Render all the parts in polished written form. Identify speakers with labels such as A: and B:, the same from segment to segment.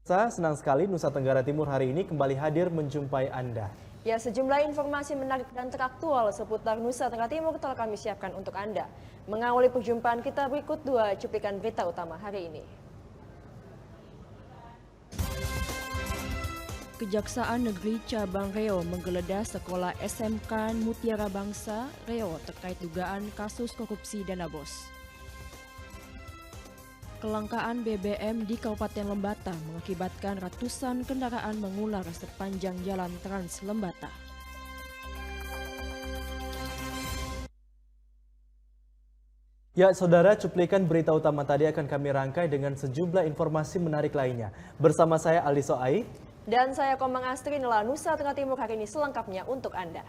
A: Saya senang sekali Nusa Tenggara Timur hari ini kembali hadir menjumpai Anda.
B: Ya, sejumlah informasi menarik dan teraktual seputar Nusa Tenggara Timur telah kami siapkan untuk Anda. Mengawali perjumpaan kita berikut dua cuplikan berita utama hari ini. Kejaksaan Negeri Cabang Riau menggeledah sekolah SMK Mutiara Bangsa Riau terkait dugaan kasus korupsi dana BOS. Kelangkaan BBM di Kabupaten Lembata mengakibatkan ratusan kendaraan mengular sepanjang jalan Trans Lembata.
A: Ya, saudara, cuplikan berita utama tadi akan kami rangkai dengan sejumlah informasi menarik lainnya. Bersama saya Ali Soai.
B: Dan saya Komang Astri, inilah Nusa Tenggara Timur hari ini selengkapnya untuk Anda.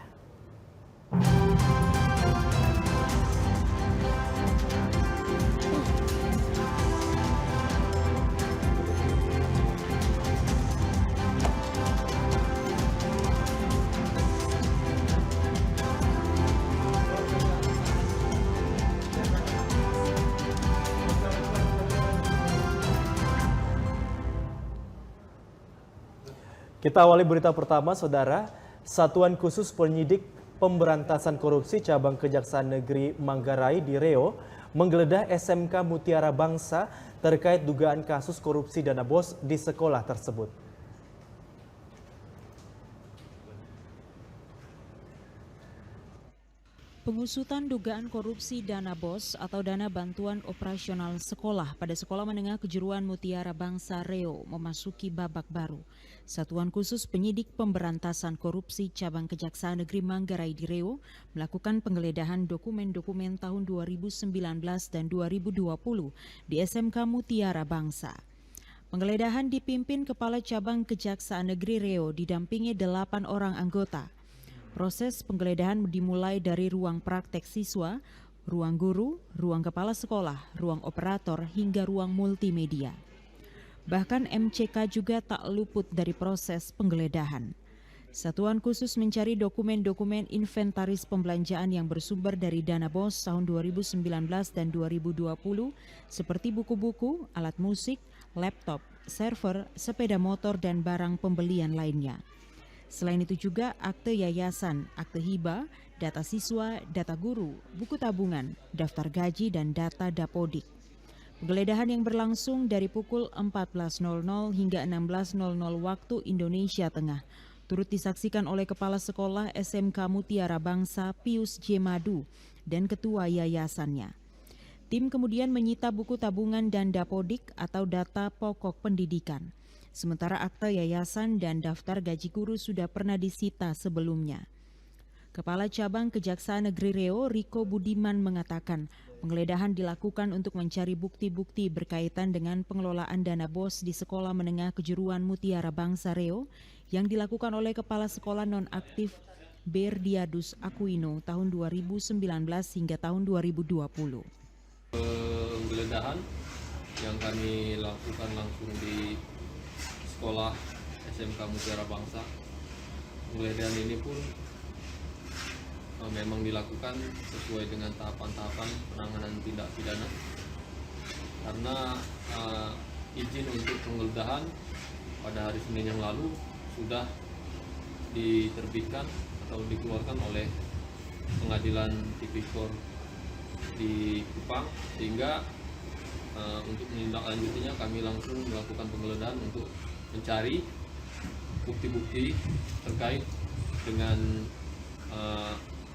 A: Kita awali berita pertama, saudara. Satuan Khusus Penyidik Pemberantasan Korupsi Cabang Kejaksaan Negeri Manggarai di Riau menggeledah SMK Mutiara Bangsa terkait dugaan kasus korupsi dana BOS di sekolah tersebut.
C: Pengusutan dugaan korupsi dana BOS atau dana bantuan operasional sekolah pada Sekolah Menengah Kejuruan Mutiara Bangsa Riau memasuki babak baru. Satuan Khusus Penyidik Pemberantasan Korupsi Cabang Kejaksaan Negeri Manggarai di Riau melakukan penggeledahan dokumen-dokumen tahun 2019 dan 2020 di SMK Mutiara Bangsa. Penggeledahan dipimpin Kepala Cabang Kejaksaan Negeri Riau didampingi 8 orang anggota. Proses penggeledahan dimulai dari ruang praktek siswa, ruang guru, ruang kepala sekolah, ruang operator, hingga ruang multimedia. Bahkan MCK juga tak luput dari proses penggeledahan. Satuan khusus mencari dokumen-dokumen inventaris pembelanjaan yang bersumber dari dana BOS tahun 2019 dan 2020 seperti buku-buku, alat musik, laptop, server, sepeda motor, dan barang pembelian lainnya. Selain itu juga akte yayasan, akte hibah, data siswa, data guru, buku tabungan, daftar gaji, dan data dapodik. Penggeledahan yang berlangsung dari pukul 14.00 hingga 16.00 waktu Indonesia Tengah turut disaksikan oleh Kepala Sekolah SMK Mutiara Bangsa Pius J. Madu dan Ketua Yayasannya. Tim kemudian menyita buku tabungan dan dapodik atau data pokok pendidikan. Sementara akta yayasan dan daftar gaji guru sudah pernah disita sebelumnya. Kepala Cabang Kejaksaan Negeri Riau, Riko Budiman, mengatakan penggeledahan dilakukan untuk mencari bukti-bukti berkaitan dengan pengelolaan dana BOS di Sekolah Menengah Kejuruan Mutiara Bangsa Riau yang dilakukan oleh Kepala Sekolah Nonaktif Berdiadus Aquino tahun 2019 hingga tahun 2020.
D: Penggeledahan yang kami lakukan langsung di Sekolah SMK Mutiara Bangsa. Penggeledahan ini pun memang dilakukan sesuai dengan tahapan-tahapan penanganan tindak pidana. Karena izin untuk penggeledahan pada hari Senin yang lalu sudah diterbitkan atau dikeluarkan oleh Pengadilan Tipikor di Kupang, sehingga untuk menindaklanjutinya kami langsung melakukan penggeledahan untuk mencari bukti-bukti terkait dengan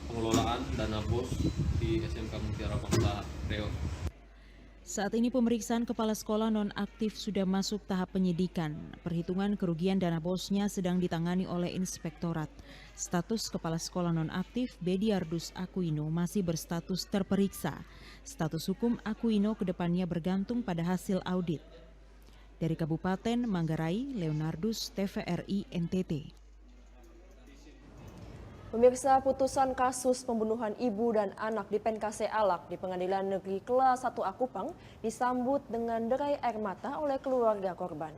D: pengelolaan dana BOS di SMK Mutiara Bangsa Riau.
C: Saat ini pemeriksaan kepala sekolah nonaktif sudah masuk tahap penyidikan. Perhitungan kerugian dana BOS-nya sedang ditangani oleh Inspektorat. Status kepala sekolah nonaktif Berdiadus Aquino masih berstatus terperiksa. Status hukum Aquino kedepannya bergantung pada hasil audit. Dari Kabupaten Manggarai, Leonardus, TVRI NTT.
B: Pemirsa, putusan kasus pembunuhan ibu dan anak di Penkase Alak di Pengadilan Negeri Kelas 1 Akupang disambut dengan derai air mata oleh keluarga korban.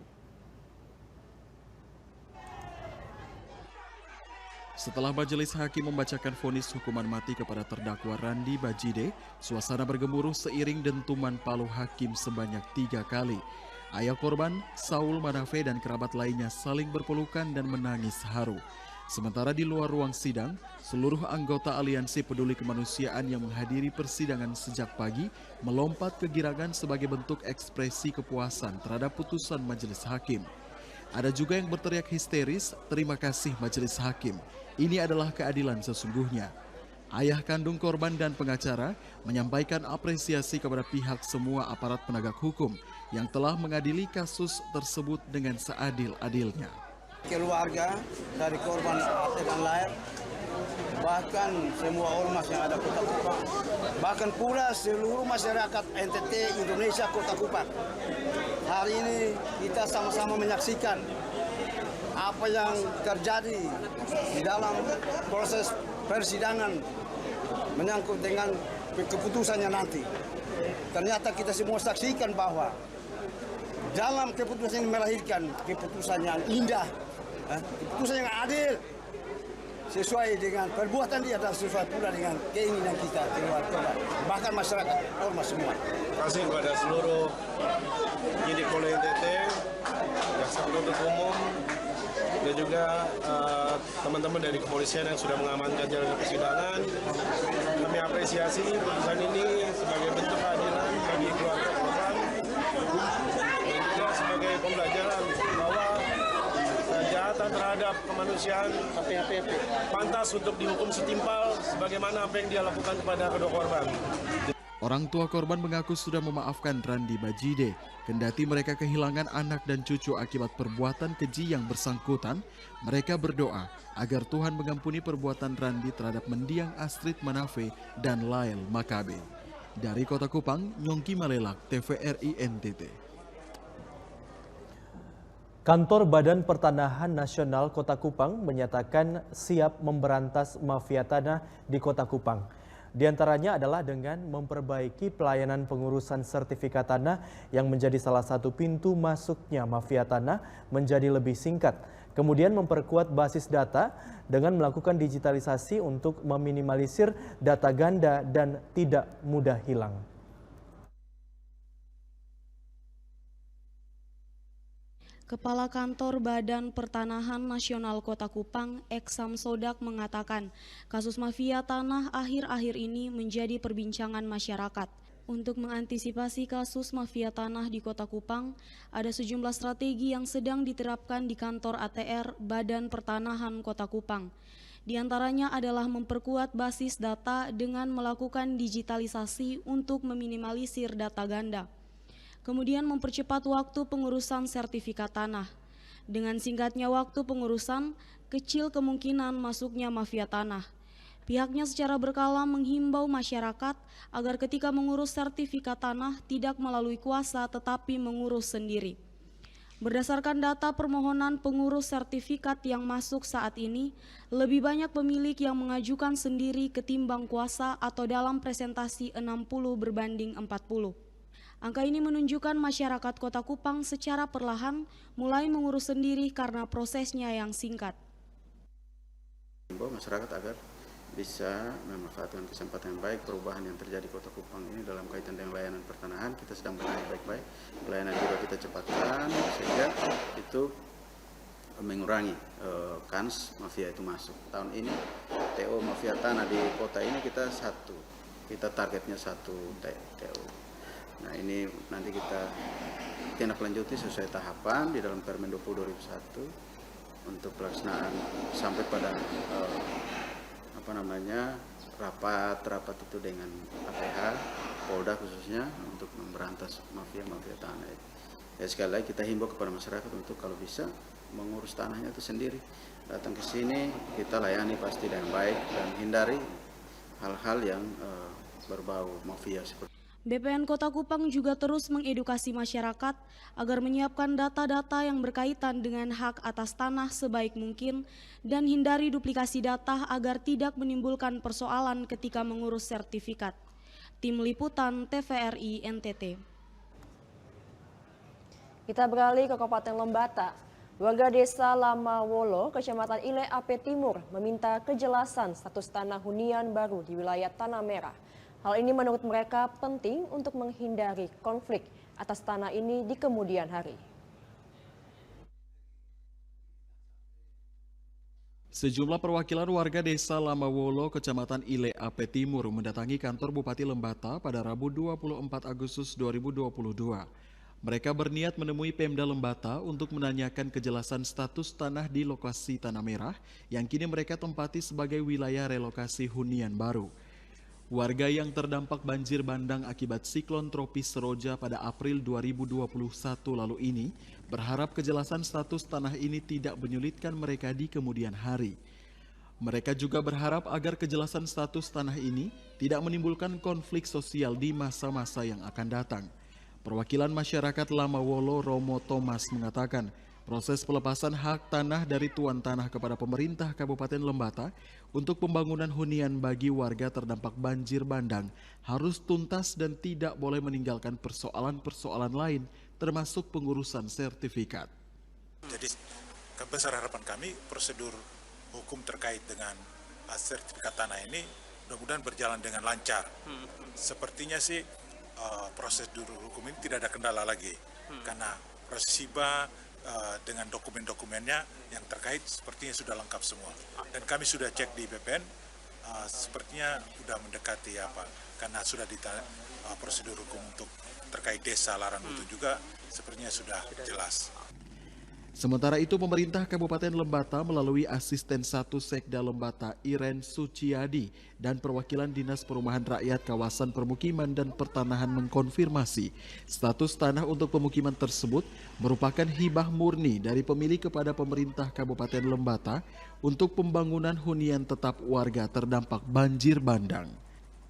E: Setelah majelis hakim membacakan vonis hukuman mati kepada terdakwa Randi Bajide, suasana bergemuruh seiring dentuman palu hakim sebanyak 3 kali. Ayah korban, Saul Manafe dan kerabat lainnya saling berpelukan dan menangis haru. Sementara di luar ruang sidang, seluruh anggota Aliansi Peduli Kemanusiaan yang menghadiri persidangan sejak pagi melompat ke girangan sebagai bentuk ekspresi kepuasan terhadap putusan majelis hakim. Ada juga yang berteriak histeris, "Terima kasih majelis hakim, ini adalah keadilan sesungguhnya." Ayah kandung korban dan pengacara menyampaikan apresiasi kepada pihak semua aparat penegak hukum yang telah mengadili kasus tersebut dengan seadil-adilnya.
F: Keluarga dari korban Ate dan Lael, bahkan semua ormas yang ada Kota Kupang, bahkan pula seluruh masyarakat NTT Indonesia Kota Kupang. Hari ini kita sama-sama menyaksikan apa yang terjadi di dalam proses persidangan menyangkut dengan keputusannya nanti. Ternyata kita semua saksikan bahwa dalam keputusan ini melahirkan keputusan yang indah, keputusan yang adil, sesuai dengan perbuatan dia dan sesuai pula dengan keinginan kita keluarga, bahkan masyarakat ormas semua.
G: Terima kasih kepada seluruh penyidik Polda NTT, jaksa penuntut umum, dan juga teman-teman dari kepolisian yang sudah mengamankan jalannya persidangan. Kami apresiasi putusan ini sebagai bentuk keadilan bagi keluarga korban dan juga sebagai pembelajaran bahwa kejahatan terhadap kemanusiaan pantas untuk dihukum setimpal sebagaimana apa yang dia lakukan kepada kedua korban.
E: Orang tua korban mengaku sudah memaafkan Randi Bajide, kendati mereka kehilangan anak dan cucu akibat perbuatan keji yang bersangkutan. Mereka berdoa agar Tuhan mengampuni perbuatan Randi terhadap mendiang Astrid Manafe dan Lael Makabe. Dari Kota Kupang, Nyongki Malelak, TVRI NTT.
A: Kantor Badan Pertanahan Nasional Kota Kupang menyatakan siap memberantas mafia tanah di Kota Kupang. Di antaranya adalah dengan memperbaiki pelayanan pengurusan sertifikat tanah yang menjadi salah satu pintu masuknya mafia tanah menjadi lebih singkat. Kemudian memperkuat basis data dengan melakukan digitalisasi untuk meminimalisir data ganda dan tidak mudah hilang.
H: Kepala Kantor Badan Pertanahan Nasional Kota Kupang, Eksam Sodak, mengatakan kasus mafia tanah akhir-akhir ini menjadi perbincangan masyarakat. Untuk mengantisipasi kasus mafia tanah di Kota Kupang, ada sejumlah strategi yang sedang diterapkan di kantor ATR Badan Pertanahan Kota Kupang. Di antaranya adalah memperkuat basis data dengan melakukan digitalisasi untuk meminimalisir data ganda. Kemudian mempercepat waktu pengurusan sertifikat tanah. Dengan singkatnya waktu pengurusan, kecil kemungkinan masuknya mafia tanah. Pihaknya secara berkala menghimbau masyarakat agar ketika mengurus sertifikat tanah tidak melalui kuasa tetapi mengurus sendiri. Berdasarkan data permohonan pengurus sertifikat yang masuk saat ini, lebih banyak pemilik yang mengajukan sendiri ketimbang kuasa atau dalam presentasi 60 berbanding 40. Angka ini menunjukkan masyarakat Kota Kupang secara perlahan mulai mengurus sendiri karena prosesnya yang singkat.
F: Masyarakat agar bisa memanfaatkan kesempatan yang baik perubahan yang terjadi di Kota Kupang ini dalam kaitan dengan layanan pertanahan. Kita sedang menangani baik-baik, pelayanan juga kita cepatkan sehingga itu mengurangi kans mafia itu masuk. Tahun ini TO mafia tanah di kota ini kita targetnya satu TO. Nah ini nanti kita tindak lanjuti sesuai tahapan di dalam Permen 20/2001 untuk pelaksanaan sampai pada rapat itu dengan APH, Polda khususnya untuk memberantas mafia tanah. Ya sekali lagi kita himbau kepada masyarakat untuk kalau bisa mengurus tanahnya itu sendiri. Datang ke sini kita layani pasti dengan baik dan hindari hal-hal yang berbau mafia seperti.
H: BPN Kota Kupang juga terus mengedukasi masyarakat agar menyiapkan data-data yang berkaitan dengan hak atas tanah sebaik mungkin dan hindari duplikasi data agar tidak menimbulkan persoalan ketika mengurus sertifikat. Tim Liputan TVRI NTT.
B: Kita beralih ke Kabupaten Lembata. Warga Desa Lamawolo, Kecamatan Ile Ape Timur, meminta kejelasan status tanah hunian baru di wilayah Tanah Merah. Hal ini menurut mereka penting untuk menghindari konflik atas tanah ini di kemudian hari.
E: Sejumlah perwakilan warga desa Lamawolo, Kecamatan Ile Ape Timur mendatangi kantor Bupati Lembata pada Rabu 24 Agustus 2022. Mereka berniat menemui Pemda Lembata untuk menanyakan kejelasan status tanah di lokasi Tanah Merah yang kini mereka tempati sebagai wilayah relokasi hunian baru. Warga yang terdampak banjir bandang akibat siklon tropis Seroja pada April 2021 lalu ini berharap kejelasan status tanah ini tidak menyulitkan mereka di kemudian hari. Mereka juga berharap agar kejelasan status tanah ini tidak menimbulkan konflik sosial di masa-masa yang akan datang. Perwakilan masyarakat Lamawolo Romo Thomas mengatakan proses pelepasan hak tanah dari tuan tanah kepada pemerintah Kabupaten Lembata untuk pembangunan hunian bagi warga terdampak banjir bandang harus tuntas dan tidak boleh meninggalkan persoalan-persoalan lain termasuk pengurusan sertifikat.
I: Jadi besar harapan kami prosedur hukum terkait dengan sertifikat tanah ini mudah-mudahan berjalan dengan lancar. Sepertinya sih prosedur hukum ini tidak ada kendala lagi karena proses hibah dengan dokumen-dokumennya yang terkait sepertinya sudah lengkap semua. Dan kami sudah cek di BPN, sepertinya sudah mendekati karena sudah prosedur hukum untuk terkait desa Larangutu juga sepertinya sudah jelas.
E: Sementara itu pemerintah Kabupaten Lembata melalui asisten 1 Sekda Lembata Iren Suciadi dan perwakilan Dinas Perumahan Rakyat Kawasan Permukiman dan Pertanahan mengkonfirmasi status tanah untuk pemukiman tersebut merupakan hibah murni dari pemilik kepada pemerintah Kabupaten Lembata untuk pembangunan hunian tetap warga terdampak banjir bandang.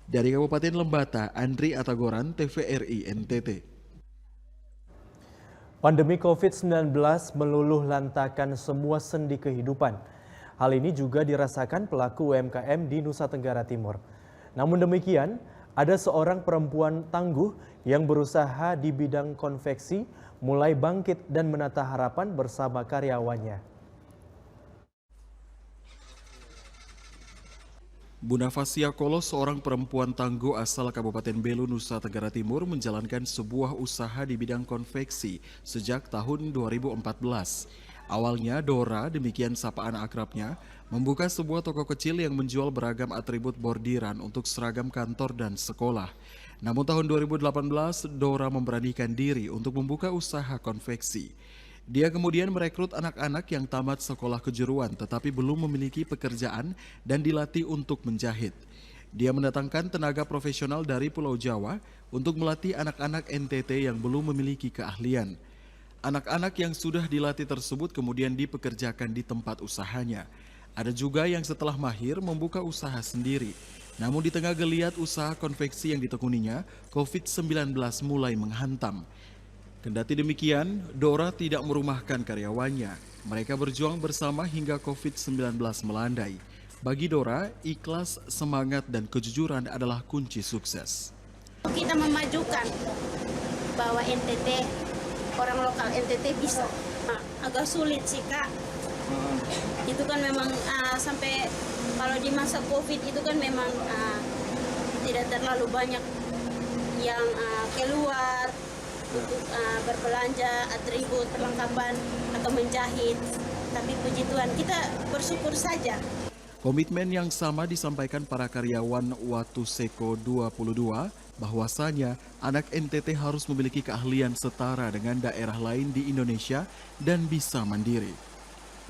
E: Dari Kabupaten Lembata, Andri Atagoran, TVRI NTT.
A: Pandemi COVID-19 meluluh lantakan semua sendi kehidupan. Hal ini juga dirasakan pelaku UMKM di Nusa Tenggara Timur. Namun demikian, ada seorang perempuan tangguh yang berusaha di bidang konveksi mulai bangkit dan menata harapan bersama karyawannya.
E: Bunda Fasia Kolo, seorang perempuan tangguh asal Kabupaten Belu, Nusa Tenggara Timur, menjalankan sebuah usaha di bidang konveksi sejak tahun 2014. Awalnya Dora, demikian sapaan akrabnya, membuka sebuah toko kecil yang menjual beragam atribut bordiran untuk seragam kantor dan sekolah. Namun tahun 2018, Dora memberanikan diri untuk membuka usaha konveksi. Dia kemudian merekrut anak-anak yang tamat sekolah kejuruan tetapi belum memiliki pekerjaan dan dilatih untuk menjahit. Dia mendatangkan tenaga profesional dari Pulau Jawa untuk melatih anak-anak NTT yang belum memiliki keahlian. Anak-anak yang sudah dilatih tersebut kemudian dipekerjakan di tempat usahanya. Ada juga yang setelah mahir membuka usaha sendiri. Namun di tengah geliat usaha konveksi yang ditekuninya, COVID-19 mulai menghantam. Kendati demikian, Dora tidak merumahkan karyawannya. Mereka berjuang bersama hingga COVID-19 melandai. Bagi Dora, ikhlas, semangat, dan kejujuran adalah kunci sukses.
J: Kita memajukan bahwa NTT, orang lokal NTT bisa. Agak sulit sih Kak. Itu kan memang sampai kalau di masa COVID itu kan memang tidak terlalu banyak yang keluar untuk berbelanja atribut perlengkapan atau menjahit, tapi puji Tuhan kita bersyukur saja.
E: Komitmen yang sama disampaikan para karyawan Watu Seko 22 bahwasanya anak NTT harus memiliki keahlian setara dengan daerah lain di Indonesia dan bisa mandiri.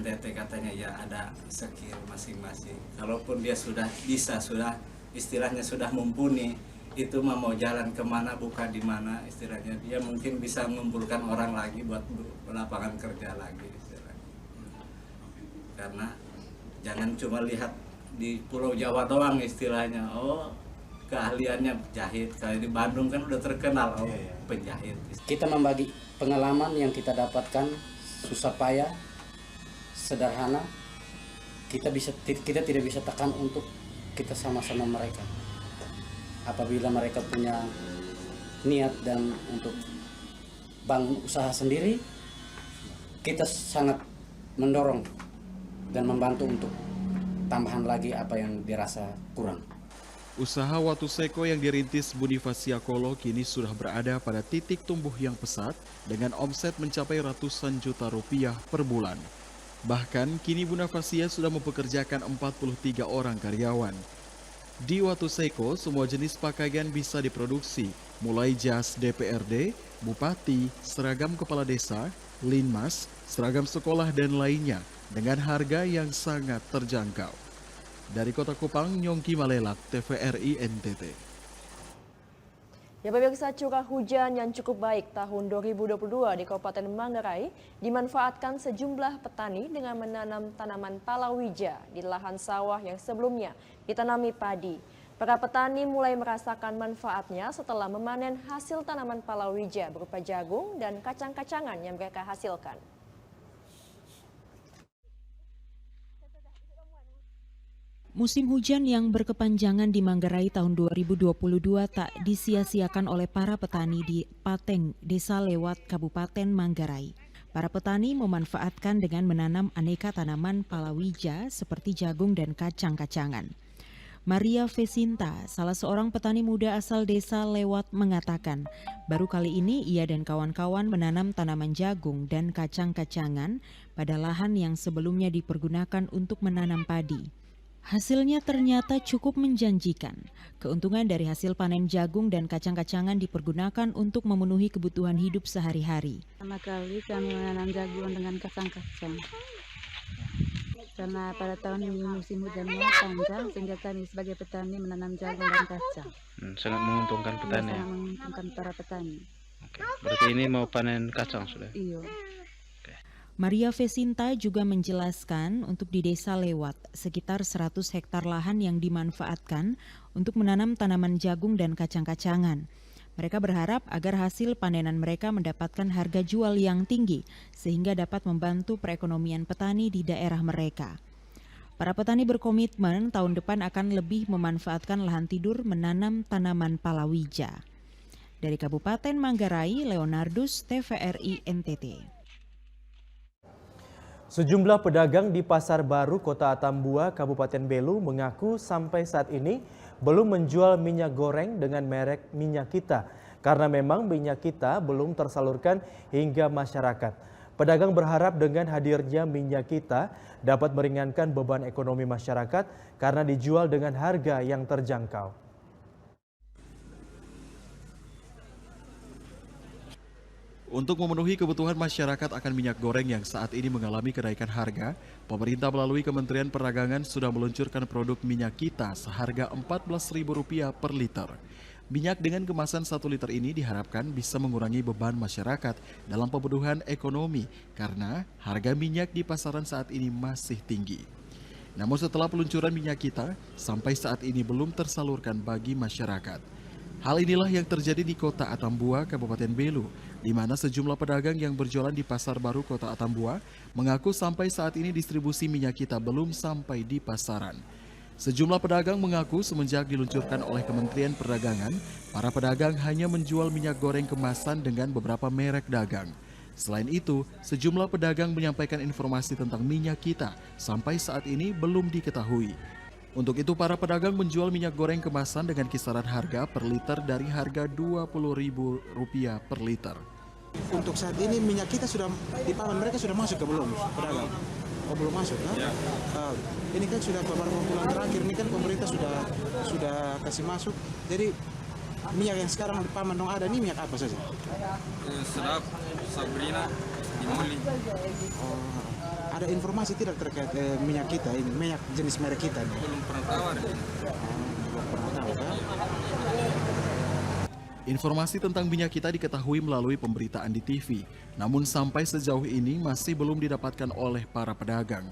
K: NTT katanya ya ada skill masing-masing. Kalaupun dia sudah bisa, sudah istilahnya sudah mumpuni, itu mau jalan kemana, buka di mana istilahnya, dia mungkin bisa mengumpulkan orang lagi buat lapangan kerja lagi istilahnya. Karena jangan cuma lihat di Pulau Jawa doang istilahnya, oh keahliannya jahit. Kalau di Bandung kan udah terkenal penjahit.
L: Kita membagi pengalaman yang kita dapatkan, susah payah, sederhana. Kita tidak bisa tekan untuk kita sama-sama mereka. Apabila mereka punya niat dan untuk bangun usaha sendiri, kita sangat mendorong dan membantu untuk tambahan lagi apa yang dirasa kurang.
E: Usaha Watu Seko yang dirintis Bonifacia Kolo kini sudah berada pada titik tumbuh yang pesat dengan omset mencapai ratusan juta rupiah per bulan. Bahkan kini Bonifacia sudah mempekerjakan 43 orang karyawan. Di Watu Seko, semua jenis pakaian bisa diproduksi, mulai jas DPRD, bupati, seragam kepala desa, linmas, seragam sekolah dan lainnya dengan harga yang sangat terjangkau. Dari Kota Kupang, Nyongki Malelak, TVRI NTT.
B: Ya pemirsa, curah hujan yang cukup baik tahun 2022 di Kabupaten Manggarai dimanfaatkan sejumlah petani dengan menanam tanaman palawija di lahan sawah yang sebelumnya ditanami padi. Para petani mulai merasakan manfaatnya setelah memanen hasil tanaman palawija berupa jagung dan kacang-kacangan yang mereka hasilkan.
C: Musim hujan yang berkepanjangan di Manggarai tahun 2022 tak disia-siakan oleh para petani di Pateng, Desa Lewat, Kabupaten Manggarai. Para petani memanfaatkan dengan menanam aneka tanaman palawija seperti jagung dan kacang-kacangan. Maria Vesinta, salah seorang petani muda asal Desa Lewat, mengatakan baru kali ini ia dan kawan-kawan menanam tanaman jagung dan kacang-kacangan pada lahan yang sebelumnya dipergunakan untuk menanam padi. Hasilnya ternyata cukup menjanjikan. Keuntungan dari hasil panen jagung dan kacang-kacangan dipergunakan untuk memenuhi kebutuhan hidup sehari-hari.
M: Pertama kali kami menanam jagung dengan kacang-kacang. Karena pada tahun ini musim hujannya panjang, sehingga kami sebagai petani menanam jagung dan kacang.
N: Sangat menguntungkan petani.
M: Sangat menguntungkan para petani.
N: Oke. Berarti ini mau panen kacang sudah?
M: Iya.
C: Maria Vesinta juga menjelaskan untuk di Desa Lewat, sekitar 100 hektar lahan yang dimanfaatkan untuk menanam tanaman jagung dan kacang-kacangan. Mereka berharap agar hasil panenan mereka mendapatkan harga jual yang tinggi, sehingga dapat membantu perekonomian petani di daerah mereka. Para petani berkomitmen tahun depan akan lebih memanfaatkan lahan tidur menanam tanaman palawija. Dari Kabupaten Manggarai, Leonardus, TVRI NTT.
A: Sejumlah pedagang di Pasar Baru Kota Atambua, Kabupaten Belu mengaku sampai saat ini belum menjual minyak goreng dengan merek Minyak Kita karena memang minyak kita belum tersalurkan hingga masyarakat. Pedagang berharap dengan hadirnya minyak kita dapat meringankan beban ekonomi masyarakat karena dijual dengan harga yang terjangkau.
E: Untuk memenuhi kebutuhan masyarakat akan minyak goreng yang saat ini mengalami kenaikan harga, pemerintah melalui Kementerian Perdagangan sudah meluncurkan produk minyak kita seharga Rp14.000 per liter. Minyak dengan kemasan 1 liter ini diharapkan bisa mengurangi beban masyarakat dalam pemenuhan ekonomi karena harga minyak di pasaran saat ini masih tinggi. Namun setelah peluncuran minyak kita, sampai saat ini belum tersalurkan bagi masyarakat. Hal inilah yang terjadi di Kota Atambua, Kabupaten Belu, di mana sejumlah pedagang yang berjualan di Pasar Baru Kota Atambua mengaku sampai saat ini distribusi minyak kita belum sampai di pasaran. Sejumlah pedagang mengaku semenjak diluncurkan oleh Kementerian Perdagangan, para pedagang hanya menjual minyak goreng kemasan dengan beberapa merek dagang. Selain itu, sejumlah pedagang menyampaikan informasi tentang minyak kita sampai saat ini belum diketahui. Untuk itu, para pedagang menjual minyak goreng kemasan dengan kisaran harga per liter dari harga Rp20.000 per liter.
O: Untuk saat ini minyak kita sudah di paman mereka sudah masuk ke belum pedagang? Oh belum masuk ya? Ini kan sudah beberapa bulan terakhir ini kan pemerintah sudah kasih masuk. Jadi minyak yang sekarang di paman dong ada ini minyak apa saja?
P: Sedap, Sabrina, Dimoli.
O: Ada informasi tidak terkait minyak kita ini, minyak jenis merek kita ini?
P: Belum pernah tahu ada ini.
O: Belum pernah tahu ya?
E: Informasi tentang minyak kita diketahui melalui pemberitaan di TV, namun sampai sejauh ini masih belum didapatkan oleh para pedagang.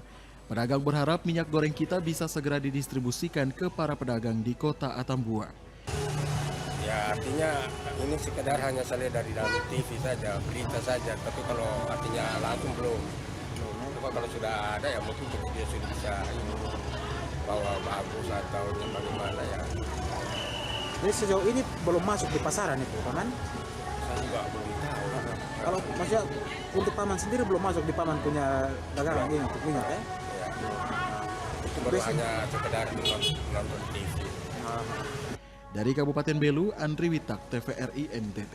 E: Pedagang berharap minyak goreng kita bisa segera didistribusikan ke para pedagang di Kota Atambua.
Q: Ya artinya ini sekedar hanya saja dari dalam TV saja, berita saja, tapi kalau artinya langsung belum. Kalau sudah ada ya mungkin dia sudah bisa bawa bagus atau bagaimana ya.
O: Jadi sejauh ini belum masuk di pasaran itu, Paman?
Q: Saya juga belum tahu.
O: Kalau maksudnya untuk Paman sendiri belum masuk di Paman punya dagangan ini untuk minyak ya?
Q: Itu baru hanya sekedar nonton TV.
E: Dari Kabupaten Belu, Andri Witak, TVRI NTT.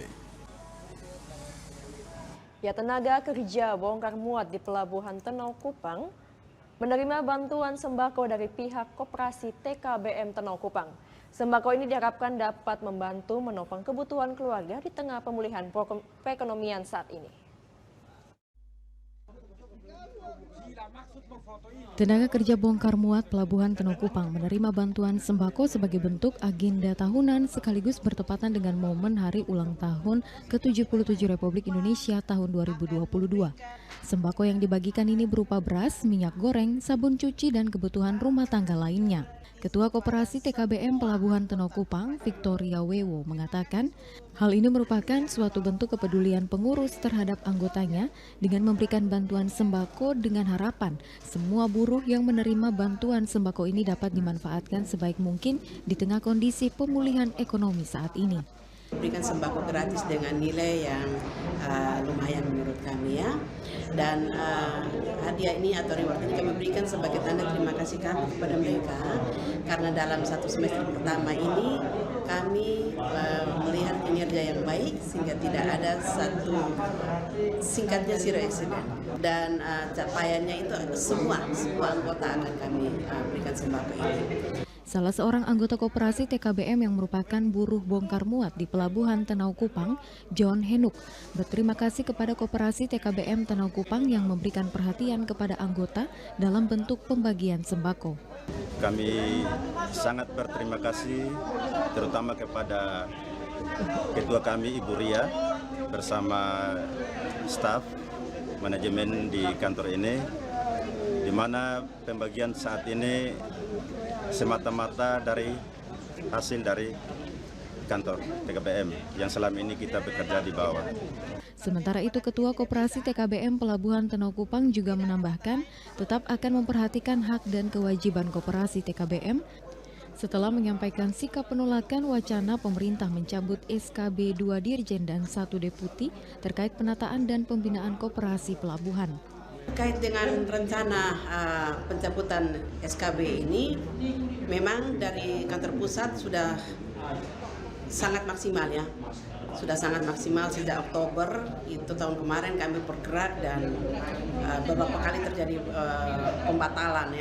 B: Ya, tenaga kerja bongkar muat di Pelabuhan Tenau Kupang menerima bantuan sembako dari pihak Koperasi TKBM Tenau Kupang. Sembako ini diharapkan dapat membantu menopang kebutuhan keluarga di tengah pemulihan perekonomian saat ini.
R: Tenaga kerja bongkar muat Pelabuhan Tenau Kupang menerima bantuan sembako sebagai bentuk agenda tahunan sekaligus bertepatan dengan momen hari ulang tahun ke-77 Republik Indonesia tahun 2022. Sembako yang dibagikan ini berupa beras, minyak goreng, sabun cuci, dan kebutuhan rumah tangga lainnya. Ketua Koperasi TKBM Pelabuhan Tenau Kupang, Victoria Wewo, mengatakan hal ini merupakan suatu bentuk kepedulian pengurus terhadap anggotanya dengan memberikan bantuan sembako dengan harapan semua buruh yang menerima bantuan sembako ini dapat dimanfaatkan sebaik mungkin di tengah kondisi pemulihan ekonomi saat ini.
S: Berikan sembako gratis dengan nilai yang lumayan menurut kami ya. Dan hadiah ini atau reward ini kami berikan sebagai tanda terima kasih kami kepada mereka karena dalam satu semester pertama ini kami melihat kinerja yang baik sehingga tidak ada satu singkatnya zero accident dan capaiannya itu semua anggota akan kami berikan sembako ini.
R: Salah seorang anggota koperasi TKBM yang merupakan buruh bongkar muat di Pelabuhan Tenau Kupang, John Henuk, berterima kasih kepada koperasi TKBM Tenau Kupang yang memberikan perhatian kepada anggota dalam bentuk pembagian sembako.
T: Kami sangat berterima kasih terutama kepada ketua kami Ibu Ria bersama staf manajemen di kantor ini, di mana pembagian saat ini semata-mata dari hasil dari kantor TKBM yang selama ini kita bekerja di bawah.
R: Sementara itu, Ketua Koperasi TKBM Pelabuhan Tenau Kupang juga menambahkan tetap akan memperhatikan hak dan kewajiban Koperasi TKBM setelah menyampaikan sikap penolakan wacana pemerintah mencabut SKB 2 Dirjen dan 1 Deputi terkait penataan dan pembinaan koperasi pelabuhan.
S: Terkait dengan rencana pencabutan SKB ini, memang dari kantor pusat sudah sangat maksimal ya. Sudah sangat maksimal sejak Oktober itu tahun kemarin kami bergerak dan beberapa kali terjadi pembatalan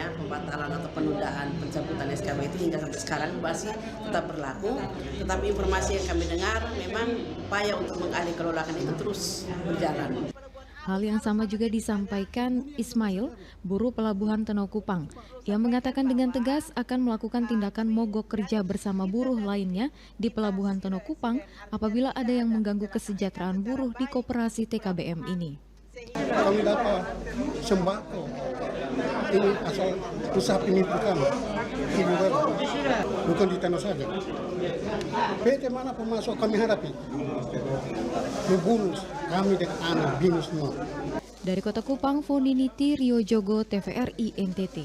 S: atau penundaan pencabutan SKB itu hingga sampai sekarang masih tetap berlaku. Tetapi informasi yang kami dengar memang upaya untuk mengalih kelolakan itu terus berjalan.
R: Hal yang sama juga disampaikan Ismail, buruh Pelabuhan Tenau Kupang. Ia mengatakan dengan tegas akan melakukan tindakan mogok kerja bersama buruh lainnya di Pelabuhan Tenau Kupang apabila ada yang mengganggu kesejahteraan buruh di koperasi TKBM ini.
U: Kami dapat sembako, ini asal usaha penipuan, bukan di tanah saja. PT mana pemasok kami hadapi, membunus kami dengan anak binus semua.
R: Dari Kota Kupang, Foniniti Rio Jogo, TVRI NTT.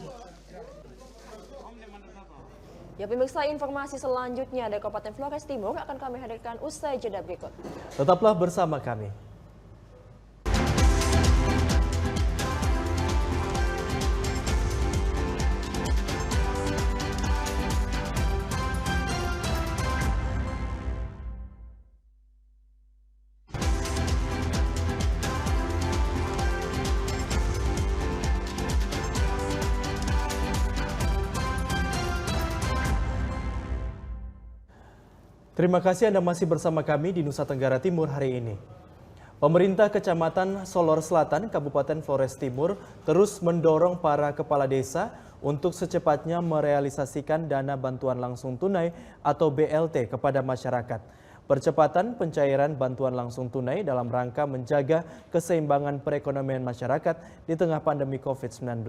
B: Ya, pemirsa, informasi selanjutnya dari Kabupaten Flores Timur akan kami hadirkan usai jeda berikut.
A: Tetaplah bersama kami. Terima kasih Anda masih bersama kami di Nusa Tenggara Timur hari ini. Pemerintah Kecamatan Solor Selatan, Kabupaten Flores Timur terus mendorong para kepala desa untuk secepatnya merealisasikan dana bantuan langsung tunai atau BLT kepada masyarakat. Percepatan pencairan bantuan langsung tunai dalam rangka menjaga keseimbangan perekonomian masyarakat di tengah pandemi COVID-19.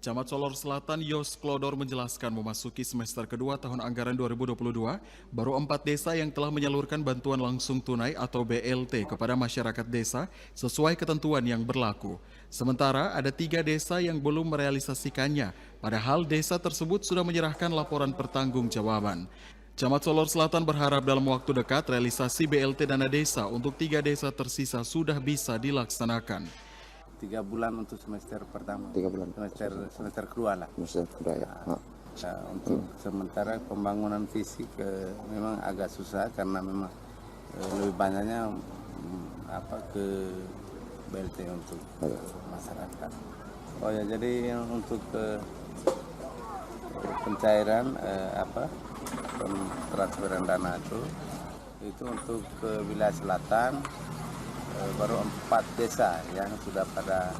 E: Camat Solor Selatan Yos Klodor menjelaskan memasuki semester kedua tahun anggaran 2022, baru 4 desa yang telah menyalurkan bantuan langsung tunai atau BLT kepada masyarakat desa sesuai ketentuan yang berlaku. Sementara ada 3 desa yang belum merealisasikannya, padahal desa tersebut sudah menyerahkan laporan pertanggungjawaban. Camat Solor Selatan berharap dalam waktu dekat realisasi BLT dana desa untuk 3 desa tersisa sudah bisa dilaksanakan.
D: 3 bulan untuk semester pertama.
V: 3 bulan.
D: Semester kedua lah.
V: Semester kedua ya.
D: Untuk sementara pembangunan fisik memang agak susah karena memang lebih banyaknya ke BLT untuk masyarakat. Oh ya, jadi untuk pencairan transferan dana itu untuk ke wilayah selatan baru 4 desa yang sudah pada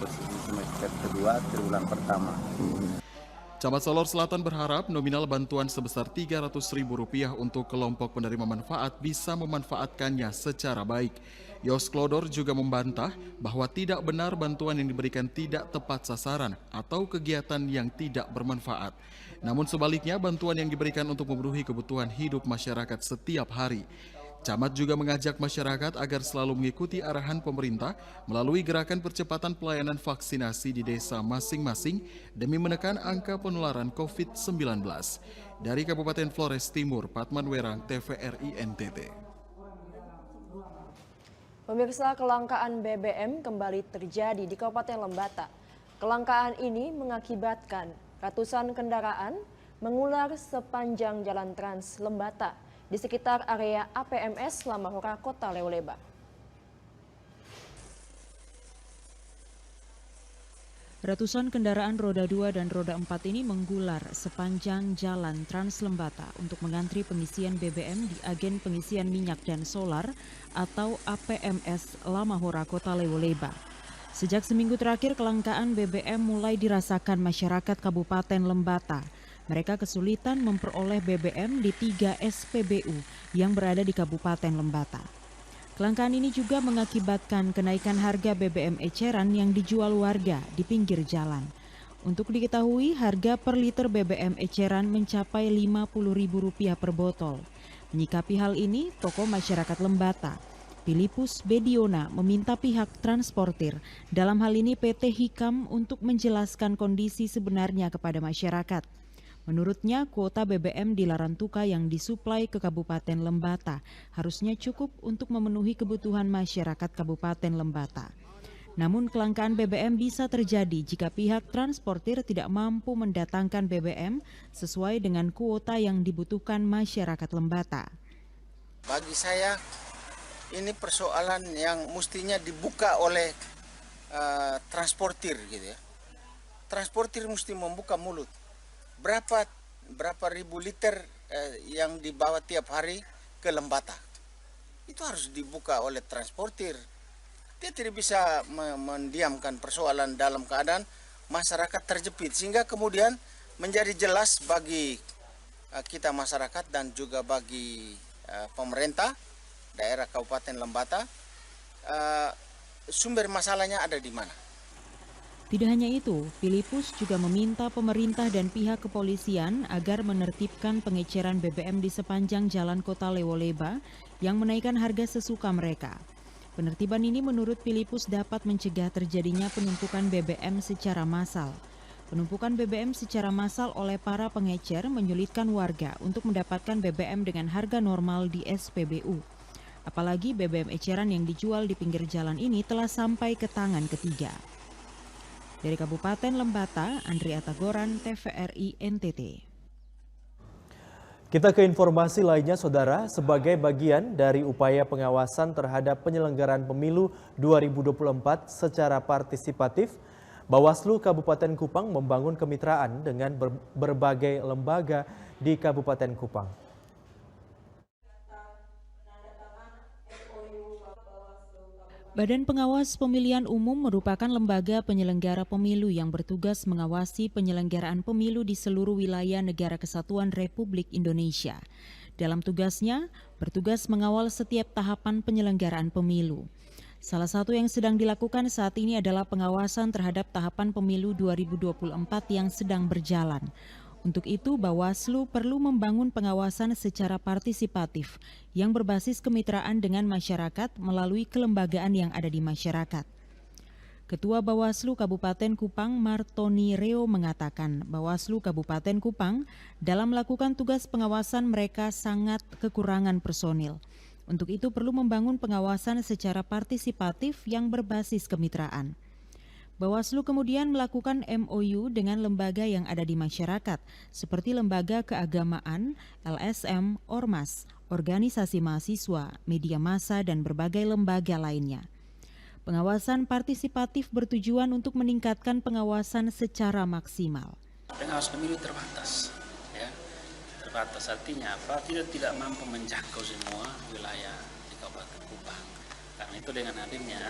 D: posisi semester kedua triwulan pertama.
E: Camat Solor Selatan berharap nominal bantuan sebesar Rp300.000 untuk kelompok penerima manfaat bisa memanfaatkannya secara baik. Yos Klodor juga membantah bahwa tidak benar bantuan yang diberikan tidak tepat sasaran atau kegiatan yang tidak bermanfaat. Namun sebaliknya bantuan yang diberikan untuk memenuhi kebutuhan hidup masyarakat setiap hari. Camat juga mengajak masyarakat agar selalu mengikuti arahan pemerintah melalui gerakan percepatan pelayanan vaksinasi di desa masing-masing demi menekan angka penularan COVID-19. Dari Kabupaten Flores Timur, Patman Werang, TVRI NTT.
B: Pemirsa, kelangkaan BBM kembali terjadi di Kabupaten Lembata. Kelangkaan ini mengakibatkan ratusan kendaraan mengular sepanjang Jalan Trans Lembata di sekitar area APMS Lamahora, Kota Leoleba.
C: Ratusan kendaraan roda 2 dan roda 4 ini menggular sepanjang Jalan Trans Lembata untuk mengantri pengisian BBM di agen pengisian minyak dan solar atau APMS Lamahora, Kota Leoleba. Sejak seminggu terakhir kelangkaan BBM mulai dirasakan masyarakat Kabupaten Lembata. Mereka kesulitan memperoleh BBM di 3 SPBU yang berada di Kabupaten Lembata. Kelangkaan ini juga mengakibatkan kenaikan harga BBM eceran yang dijual warga di pinggir jalan. Untuk diketahui, harga per liter BBM eceran mencapai Rp50.000 per botol. Menyikapi hal ini, tokoh masyarakat Lembata, Filipus Bediona, meminta pihak transportir, dalam hal ini PT Hikam, untuk menjelaskan kondisi sebenarnya kepada masyarakat. Menurutnya, kuota BBM di Larantuka yang disuplai ke Kabupaten Lembata harusnya cukup untuk memenuhi kebutuhan masyarakat Kabupaten Lembata. Namun kelangkaan BBM bisa terjadi jika pihak transportir tidak mampu mendatangkan BBM sesuai dengan kuota yang dibutuhkan masyarakat Lembata.
W: Bagi saya, ini persoalan yang mestinya dibuka oleh transportir gitu ya. Transportir mesti membuka mulut. Berapa ribu liter yang dibawa tiap hari ke Lembata. Itu harus dibuka oleh transportir. Dia tidak bisa mendiamkan persoalan dalam keadaan masyarakat terjepit. Sehingga kemudian menjadi jelas bagi kita masyarakat dan juga bagi pemerintah daerah Kabupaten Lembata sumber masalahnya ada di mana.
C: Tidak hanya itu, Filipus juga meminta pemerintah dan pihak kepolisian agar menertibkan pengeceran BBM di sepanjang jalan Kota Leoleba yang menaikkan harga sesuka mereka. Penertiban ini menurut Filipus dapat mencegah terjadinya penumpukan BBM secara massal. Penumpukan BBM secara massal oleh para pengecer menyulitkan warga untuk mendapatkan BBM dengan harga normal di SPBU. Apalagi BBM eceran yang dijual di pinggir jalan ini telah sampai ke tangan ketiga. Dari Kabupaten Lembata, Andri Atagoran, TVRI NTT.
A: Kita ke informasi lainnya, Saudara. Sebagai bagian dari upaya pengawasan terhadap penyelenggaraan pemilu 2024 secara partisipatif, Bawaslu Kabupaten Kupang membangun kemitraan dengan berbagai lembaga di Kabupaten Kupang.
C: Badan Pengawas Pemilihan Umum merupakan lembaga penyelenggara pemilu yang bertugas mengawasi penyelenggaraan pemilu di seluruh wilayah Negara Kesatuan Republik Indonesia. Dalam tugasnya, bertugas mengawal setiap tahapan penyelenggaraan pemilu. Salah satu yang sedang dilakukan saat ini adalah pengawasan terhadap tahapan pemilu 2024 yang sedang berjalan. Untuk itu, Bawaslu perlu membangun pengawasan secara partisipatif yang berbasis kemitraan dengan masyarakat melalui kelembagaan yang ada di masyarakat. Ketua Bawaslu Kabupaten Kupang, Martoni Reo, mengatakan Bawaslu Kabupaten Kupang dalam melakukan tugas pengawasan mereka sangat kekurangan personil. Untuk itu perlu membangun pengawasan secara partisipatif yang berbasis kemitraan. Bawaslu kemudian melakukan MOU dengan lembaga yang ada di masyarakat, seperti lembaga keagamaan, LSM, Ormas, organisasi mahasiswa, media massa, dan berbagai lembaga lainnya. Pengawasan partisipatif bertujuan untuk meningkatkan pengawasan secara maksimal.
F: Pengawas pemilu terbatas, ya. Terbatas artinya apa? Tidak mampu menjangkau semua wilayah di Kabupaten Kupang. Karena itu dengan hadirnya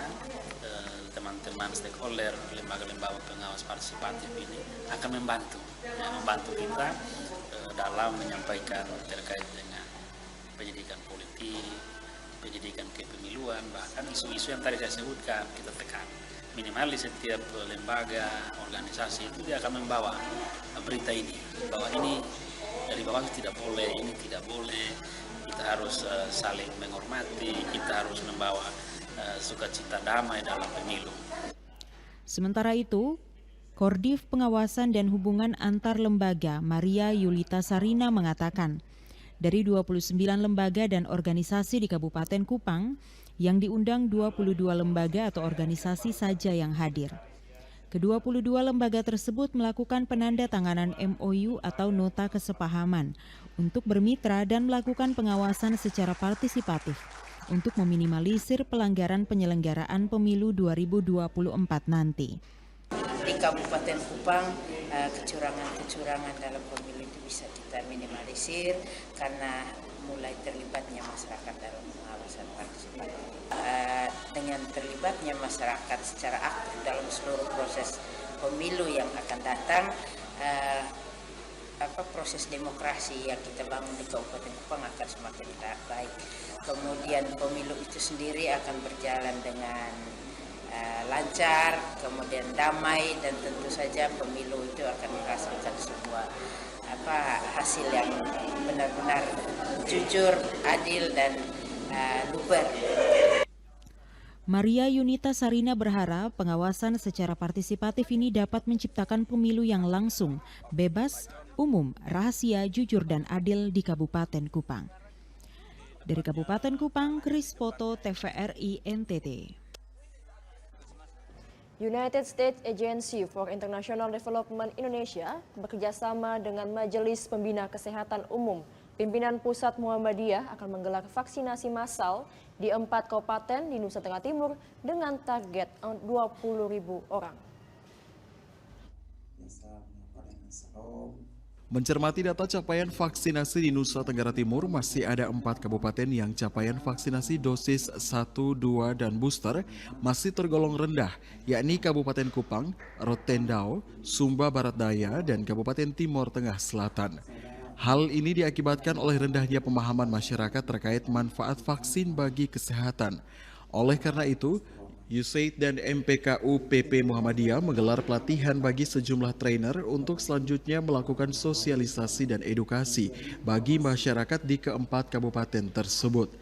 F: teman-teman stakeholder, lembaga-lembaga pengawas partisipatif ini akan membantu kita dalam menyampaikan terkait dengan pendidikan politik, pendidikan kepemiluan, bahkan isu-isu yang tadi saya sebutkan kita tekan. Minimal di setiap lembaga, organisasi itu dia akan membawa berita ini, bahwa ini dari bawah tidak boleh, ini tidak boleh, kita harus saling menghormati, kita harus membawa sukacita damai dalam pemilu.
C: Sementara itu, Kordif Pengawasan dan Hubungan Antar Lembaga Maria Yulita Sarina mengatakan, dari 29 lembaga dan organisasi di Kabupaten Kupang, yang diundang 22 lembaga atau organisasi saja yang hadir. Ke-22 lembaga tersebut melakukan penandatanganan MOU atau nota kesepahaman untuk bermitra dan melakukan pengawasan secara partisipatif untuk meminimalisir pelanggaran penyelenggaraan pemilu 2024 nanti.
G: Di Kabupaten Kupang, kecurangan-kecurangan dalam pemilu itu bisa kita minimalisir karena mulai terlibatnya masyarakat dalam pengawasan partisipatif. Dengan terlibatnya masyarakat secara aktif dalam seluruh proses pemilu yang akan datang, proses demokrasi yang kita bangun di Kabupaten Kupang akan semakin baik. Kemudian pemilu itu sendiri akan berjalan dengan lancar, kemudian damai, dan tentu saja pemilu itu akan menghasilkan sebuah hasil yang benar-benar jujur, adil, dan luber.
C: Maria Yunita Sarina berharap pengawasan secara partisipatif ini dapat menciptakan pemilu yang langsung, bebas, umum, rahasia, jujur, dan adil di Kabupaten Kupang. Dari Kabupaten Kupang, Chris Poto, TVRI NTT.
B: United States Agency for International Development Indonesia bekerjasama dengan Majelis Pembina Kesehatan Umum Pimpinan Pusat Muhammadiyah akan menggelar vaksinasi massal di 4 kabupaten di Nusa Tenggara Timur dengan target 20.000 orang.
E: Mencermati data capaian vaksinasi di Nusa Tenggara Timur, masih ada 4 kabupaten yang capaian vaksinasi dosis 1, 2, dan booster masih tergolong rendah, yakni Kabupaten Kupang, Rotendao, Sumba Barat Daya, dan Kabupaten Timur Tengah Selatan. Hal ini diakibatkan oleh rendahnya pemahaman masyarakat terkait manfaat vaksin bagi kesehatan. Oleh karena itu, USAID dan MPKU PP Muhammadiyah menggelar pelatihan bagi sejumlah trainer untuk selanjutnya melakukan sosialisasi dan edukasi bagi masyarakat di keempat kabupaten tersebut.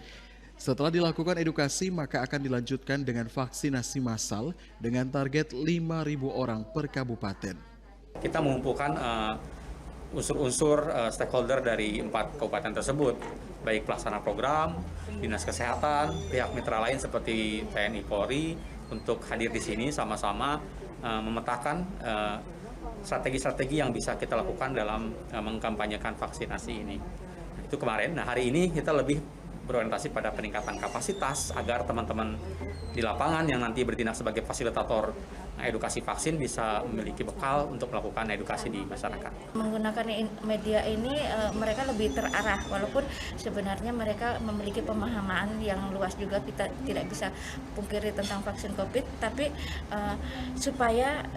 E: Setelah dilakukan edukasi, maka akan dilanjutkan dengan vaksinasi massal dengan target 5.000 orang per kabupaten.
V: Kita mengumpulkan unsur-unsur stakeholder dari 4 kabupaten tersebut, baik pelaksana program, dinas kesehatan, pihak mitra lain seperti TNI Polri untuk hadir di sini sama-sama memetakan strategi-strategi yang bisa kita lakukan dalam mengkampanyekan vaksinasi ini. Itu kemarin. Nah, hari ini kita lebih berorientasi pada peningkatan kapasitas agar teman-teman di lapangan yang nanti bertindak sebagai fasilitator edukasi vaksin bisa memiliki bekal untuk melakukan edukasi di masyarakat.
X: Menggunakan media ini mereka lebih terarah, walaupun sebenarnya mereka memiliki pemahaman yang luas juga, kita tidak bisa pungkiri tentang vaksin COVID, tapi supaya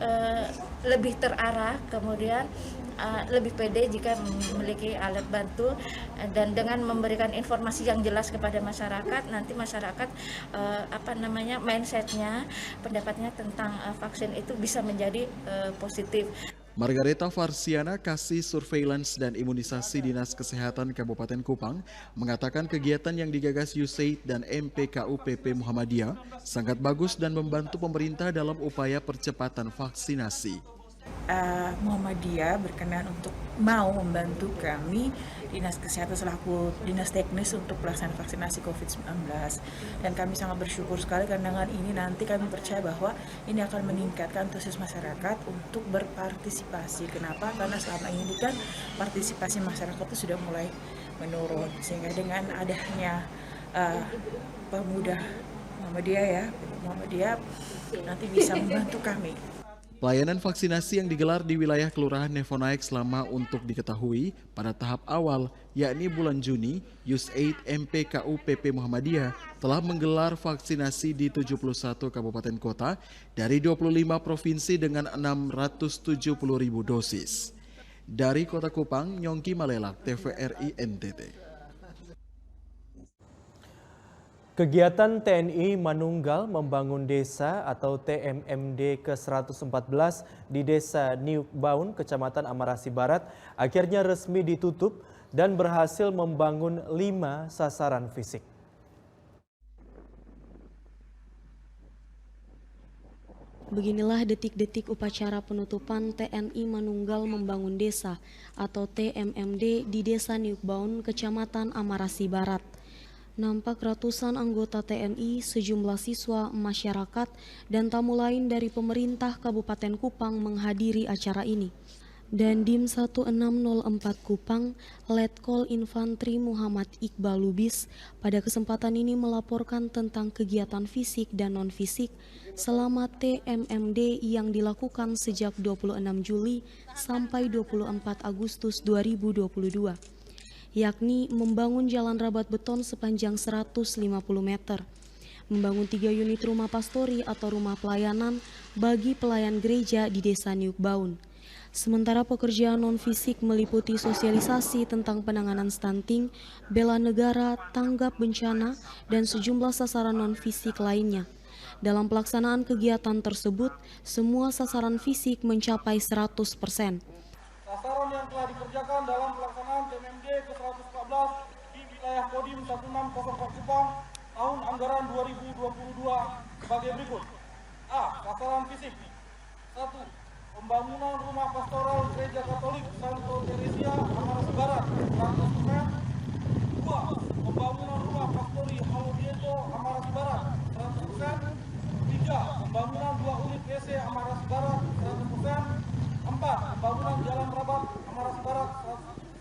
X: lebih terarah, kemudian lebih pede jika memiliki alat bantu, dan dengan memberikan informasi yang jelas kepada masyarakat, nanti masyarakat mindsetnya, pendapatnya tentang vaksin itu bisa menjadi positif.
E: Margareta Farsiana, Kasih Surveillance dan Imunisasi Dinas Kesehatan Kabupaten Kupang, mengatakan kegiatan yang digagas USAID dan MPKU PP Muhammadiyah sangat bagus dan membantu pemerintah dalam upaya percepatan vaksinasi.
H: Muhammadiyah berkenan untuk mau membantu kami Dinas Kesehatan selaku Dinas Teknis untuk pelaksanaan vaksinasi COVID-19. Dan kami sangat bersyukur sekali karena dengan ini nanti kami percaya bahwa ini akan meningkatkan antusias masyarakat untuk berpartisipasi. Kenapa? Karena selama ini kan partisipasi masyarakat itu sudah mulai menurun. Sehingga dengan adanya pemuda Muhammadiyah nanti bisa membantu kami.
E: Pelayanan vaksinasi yang digelar di wilayah Kelurahan Nevonaik selama untuk diketahui pada tahap awal, yakni bulan Juni, USAID MPKU PP Muhammadiyah telah menggelar vaksinasi di 71 kabupaten kota dari 25 provinsi dengan 670.000 dosis. Dari Kota Kupang, Nyongki Malelak, TVRI NTT.
A: Kegiatan TNI Manunggal Membangun Desa atau TMMD ke-114 di Desa Niuk Baun, Kecamatan Amarasi Barat, akhirnya resmi ditutup dan berhasil membangun 5 sasaran fisik.
I: Beginilah detik-detik upacara penutupan TNI Manunggal Membangun Desa atau TMMD di Desa Niuk Baun, Kecamatan Amarasi Barat. Nampak ratusan anggota TNI, sejumlah siswa, masyarakat, dan tamu lain dari pemerintah Kabupaten Kupang menghadiri acara ini. Dandim 1604 Kupang, Letkol Infantri Muhammad Iqbal Lubis, pada kesempatan ini melaporkan tentang kegiatan fisik dan non-fisik selama TMMD yang dilakukan sejak 26 Juli sampai 24 Agustus 2022. Yakni membangun jalan rabat beton sepanjang 150 meter, membangun 3 unit rumah pastori atau rumah pelayanan bagi pelayan gereja di Desa Niuk Baun. Sementara pekerjaan non-fisik meliputi sosialisasi tentang penanganan stunting, bela negara, tanggap bencana, dan sejumlah sasaran non-fisik lainnya. Dalam pelaksanaan kegiatan tersebut, semua sasaran fisik mencapai 100%.
J: Sasaran yang telah dikerjakan dalam pelaksanaan TMMD ke-114 di wilayah Kodim 1604 Kupang tahun anggaran 2022 sebagai berikut. A. Sasaran fisik. 1. Pembangunan rumah pastoral Gereja Katolik Santo Teresia Amarasi Barat 100%. 2. Pembangunan rumah pastori Halodieto Amarasi Barat 100%. 3. Pembangunan 2 unit WC Amarasi Barat 100%. 4. Pembangunan jalan rabat Amarasi Barat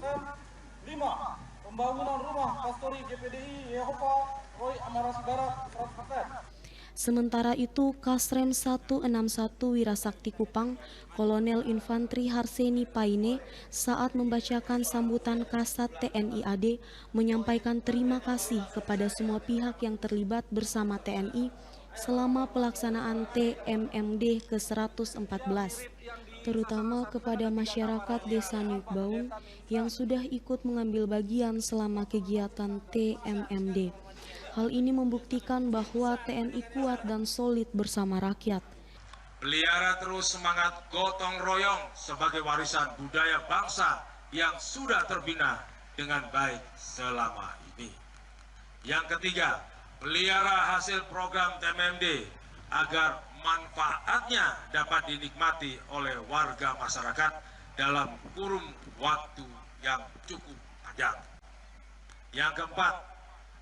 J: 100%. 5. Pembangunan rumah pastori GPDI Yehova Roy Amarasi Barat 100%.
I: Sementara itu, Kasrem 161 Wirasakti Kupang, Kolonel Infantri Harseni Paine, saat membacakan sambutan Kasat TNI AD, menyampaikan terima kasih kepada semua pihak yang terlibat bersama TNI selama pelaksanaan TMMD ke-114. Terutama kepada masyarakat Desa Niuk Baun yang sudah ikut mengambil bagian selama kegiatan TMMD. Hal ini membuktikan bahwa TNI kuat dan solid bersama rakyat.
K: Pelihara terus semangat gotong royong sebagai warisan budaya bangsa yang sudah terbina dengan baik selama ini. Yang ketiga, pelihara hasil program TMMD agar manfaatnya dapat dinikmati oleh warga masyarakat dalam kurun waktu yang cukup panjang. Yang keempat,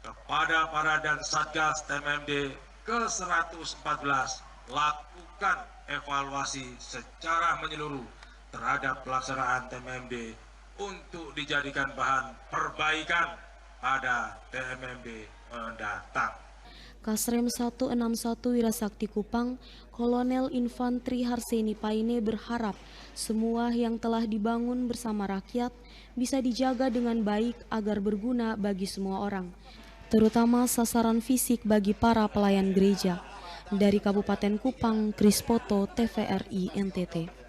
K: kepada para dan Satgas TMMD ke-114, lakukan evaluasi secara menyeluruh terhadap pelaksanaan TMMD untuk dijadikan bahan perbaikan pada TMMD mendatang.
I: Kasrem 161 Wirasakti Kupang, Kolonel Infantri Harseni Paine berharap semua yang telah dibangun bersama rakyat bisa dijaga dengan baik agar berguna bagi semua orang, terutama sasaran fisik bagi para pelayan gereja. Dari Kabupaten Kupang, Krispoto, TVRI NTT.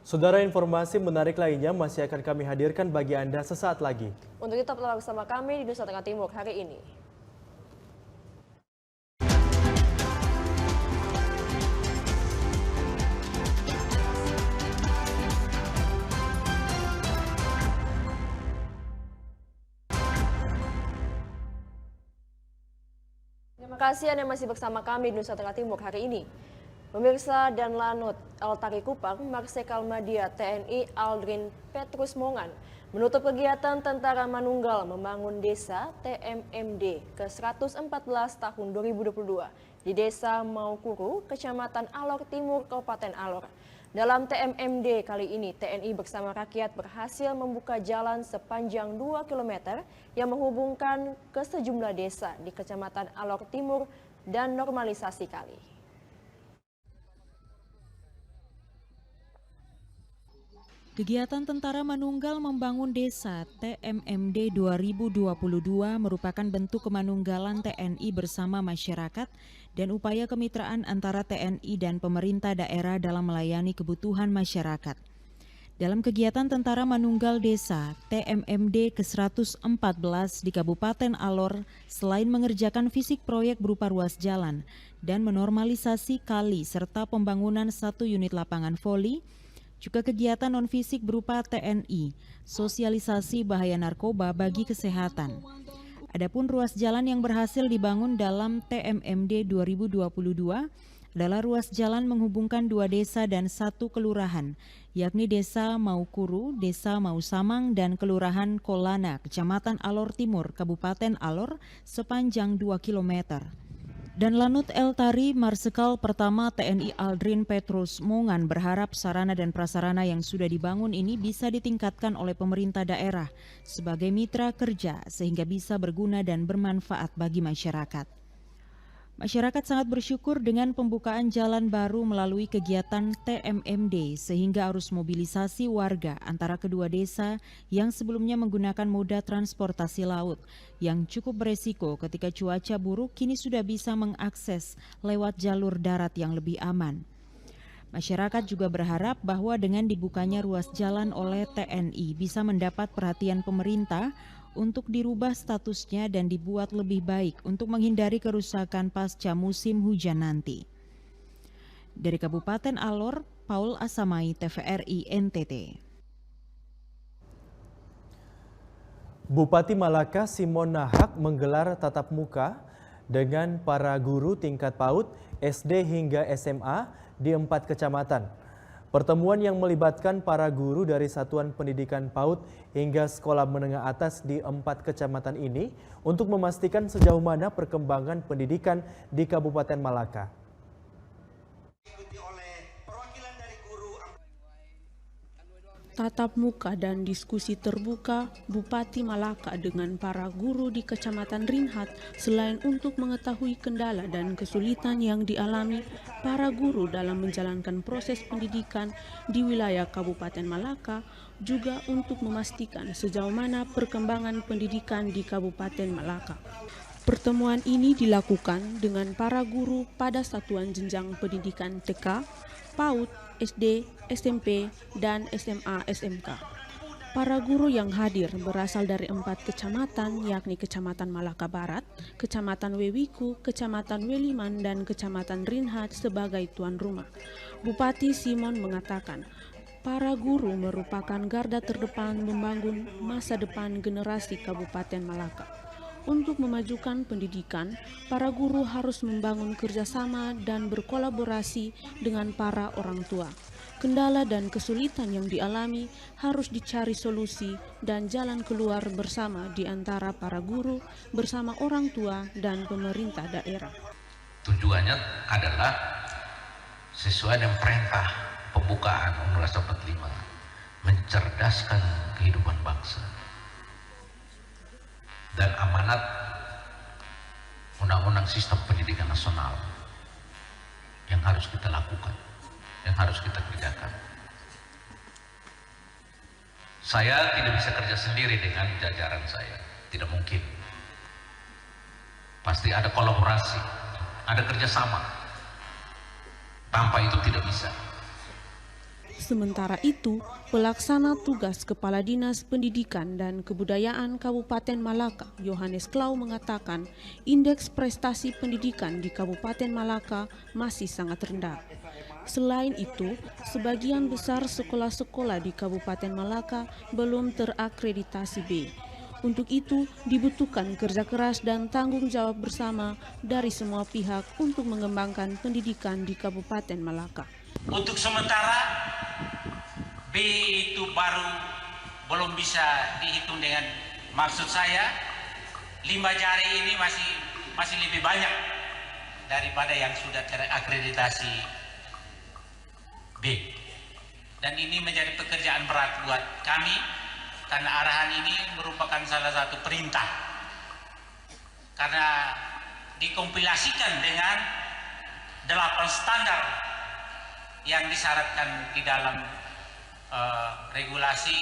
A: Saudara, informasi menarik lainnya masih akan kami hadirkan bagi Anda sesaat lagi.
B: Untuk tetap bersama kami di Nusa Tenggara Timur hari ini. Terima kasih Anda masih bersama kami di Nusa Tenggara Timur hari ini. Pemirsa dan Lanut Eltari Kupang, Marsikal Madya TNI Aldrin Petrus Mongan menutup kegiatan Tentara Manunggal Membangun Desa TMMD ke-114 tahun 2022 di Desa Maukuru, Kecamatan Alor Timur, Kabupaten Alor. Dalam TMMD kali ini, TNI bersama rakyat berhasil membuka jalan sepanjang 2 km yang menghubungkan ke sejumlah desa di Kecamatan Alor Timur dan normalisasi kali.
C: Kegiatan Tentara Manunggal Membangun Desa TMMD 2022 merupakan bentuk kemanunggalan TNI bersama masyarakat dan upaya kemitraan antara TNI dan pemerintah daerah dalam melayani kebutuhan masyarakat. Dalam kegiatan Tentara Manunggal Desa TMMD ke-114 di Kabupaten Alor, selain mengerjakan fisik proyek berupa ruas jalan dan menormalisasi kali serta pembangunan 1 unit lapangan voli, juga kegiatan non-fisik berupa TNI, sosialisasi bahaya narkoba bagi kesehatan. Adapun ruas jalan yang berhasil dibangun dalam TMMD 2022 adalah ruas jalan menghubungkan 2 desa dan 1 kelurahan, yakni Desa Maukuru, Desa Mausamang, dan Kelurahan Kolana, Kecamatan Alor Timur, Kabupaten Alor, sepanjang 2 km. Dan Lanut Eltari Marsikal Pertama TNI Aldrin Petrus Mongan berharap sarana dan prasarana yang sudah dibangun ini bisa ditingkatkan oleh pemerintah daerah sebagai mitra kerja sehingga bisa berguna dan bermanfaat bagi masyarakat. Masyarakat sangat bersyukur dengan pembukaan jalan baru melalui kegiatan TMMD sehingga arus mobilisasi warga antara kedua desa yang sebelumnya menggunakan moda transportasi laut yang cukup beresiko ketika cuaca buruk kini sudah bisa mengakses lewat jalur darat yang lebih aman. Masyarakat juga berharap bahwa dengan dibukanya ruas jalan oleh TNI bisa mendapat perhatian pemerintah untuk dirubah statusnya dan dibuat lebih baik untuk menghindari kerusakan pasca musim hujan nanti. Dari Kabupaten Alor, Paul Asamai, TVRI NTT.
A: Bupati Malaka Simon Nahak menggelar tatap muka dengan para guru tingkat PAUD, SD hingga SMA di 4 kecamatan. Pertemuan yang melibatkan para guru dari Satuan Pendidikan PAUD hingga sekolah menengah atas di 4 kecamatan ini untuk memastikan sejauh mana perkembangan pendidikan di Kabupaten Malaka.
L: Tatap muka dan diskusi terbuka Bupati Malaka dengan para guru di Kecamatan Rinhat selain untuk mengetahui kendala dan kesulitan yang dialami para guru dalam menjalankan proses pendidikan di wilayah Kabupaten Malaka, juga untuk memastikan sejauh mana perkembangan pendidikan di Kabupaten Malaka. Pertemuan ini dilakukan dengan para guru pada satuan jenjang pendidikan TK, PAUD, SD, SMP, dan SMA SMK. Para guru yang hadir berasal dari 4 kecamatan, yakni Kecamatan Malaka Barat, Kecamatan Wewiku, Kecamatan Weliman, dan Kecamatan Rinhat sebagai tuan rumah. Bupati Simon mengatakan, para guru merupakan garda terdepan membangun masa depan generasi Kabupaten Malaka. Untuk memajukan pendidikan, para guru harus membangun kerjasama dan berkolaborasi dengan para orang tua. Kendala dan kesulitan yang dialami harus dicari solusi dan jalan keluar bersama di antara para guru, bersama orang tua dan pemerintah daerah.
M: Tujuannya adalah sesuai dengan perintah pembukaan Undang-Undang 45, mencerdaskan kehidupan bangsa. Dan amanat Undang-Undang Sistem Pendidikan Nasional yang harus kita lakukan, yang harus kita kerjakan. Saya tidak bisa kerja sendiri dengan jajaran saya, tidak mungkin. Pasti ada kolaborasi, ada kerjasama. Tanpa itu tidak bisa.
L: Sementara itu, pelaksana tugas Kepala Dinas Pendidikan dan Kebudayaan Kabupaten Malaka, Yohanes Klau mengatakan, indeks prestasi pendidikan di Kabupaten Malaka masih sangat rendah. Selain itu, sebagian besar sekolah-sekolah di Kabupaten Malaka belum terakreditasi B. Untuk itu, dibutuhkan kerja keras dan tanggung jawab bersama dari semua pihak untuk mengembangkan pendidikan di Kabupaten Malaka.
F: Untuk sementara, B itu belum bisa dihitung dengan, maksud saya 5 jari ini masih lebih banyak daripada yang sudah terakreditasi B. Dan ini menjadi pekerjaan berat buat kami, karena arahan ini merupakan salah satu perintah. Karena dikompilasikan dengan 8 standar yang disyaratkan di dalam regulasi,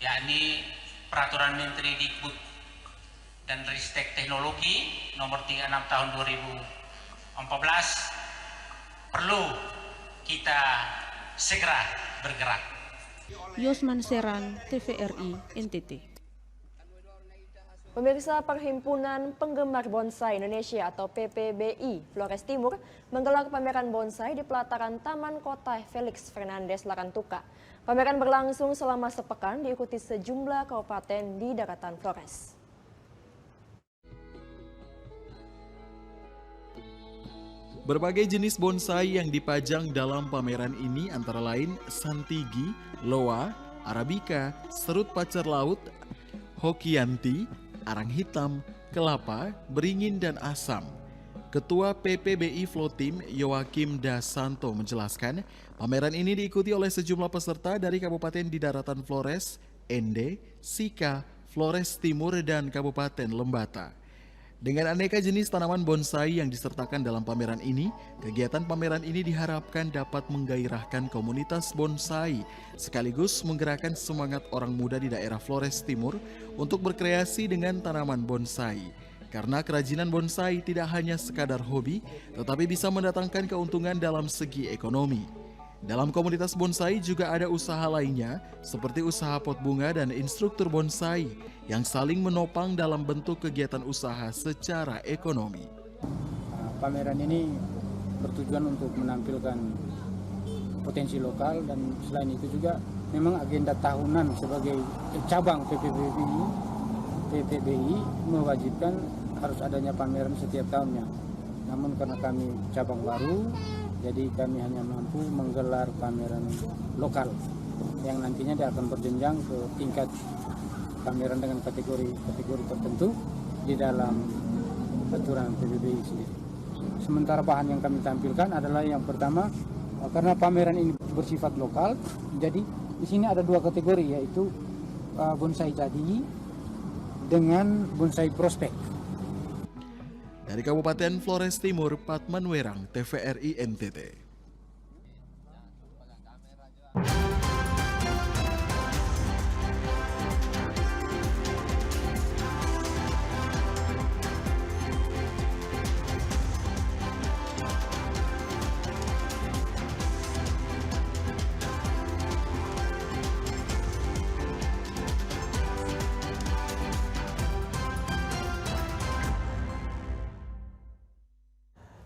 F: yakni Peraturan Menteri Dikbud dan Ristek Teknologi nomor 36 tahun 2014, perlu kita segera bergerak.
L: Yosman Seran, TVRI, NTT.
B: Pemirsa, Perhimpunan Penggemar Bonsai Indonesia atau PPBI Flores Timur menggelar pameran bonsai di pelataran Taman Kota Felix Fernandez Larantuka. Pameran berlangsung selama sepekan, diikuti sejumlah kabupaten di daratan Flores.
E: Berbagai jenis bonsai yang dipajang dalam pameran ini antara lain Santigi, Loa, Arabica, Serut Pacar Laut, Hokianti, Arang Hitam, Kelapa, Beringin, dan Asam. Ketua PPBI Flotim Yoakim Dasanto menjelaskan, pameran ini diikuti oleh sejumlah peserta dari kabupaten di daratan Flores, Ende, Sika, Flores Timur, dan Kabupaten Lembata. Dengan aneka jenis tanaman bonsai yang disertakan dalam pameran ini, kegiatan pameran ini diharapkan dapat menggairahkan komunitas bonsai, sekaligus menggerakkan semangat orang muda di daerah Flores Timur untuk berkreasi dengan tanaman bonsai. Karena kerajinan bonsai tidak hanya sekadar hobi, tetapi bisa mendatangkan keuntungan dalam segi ekonomi. Dalam komunitas bonsai juga ada usaha lainnya, seperti usaha pot bunga dan instruktur bonsai, yang saling menopang dalam bentuk kegiatan usaha secara ekonomi.
N: Pameran ini bertujuan untuk menampilkan potensi lokal, dan selain itu juga memang agenda tahunan sebagai cabang PPBI mewajibkan harus adanya pameran setiap tahunnya. Namun karena kami cabang baru, jadi kami hanya mampu menggelar pameran lokal yang nantinya dia akan berjenjang ke tingkat pameran dengan kategori tertentu di dalam aturan PPBI sendiri. Sementara bahan yang kami tampilkan adalah yang pertama, karena pameran ini bersifat lokal, jadi di sini ada 2 kategori, yaitu bonsai jadi dengan bonsai prospek.
E: Dari Kabupaten Flores Timur, Patman Werang, TVRI NTT.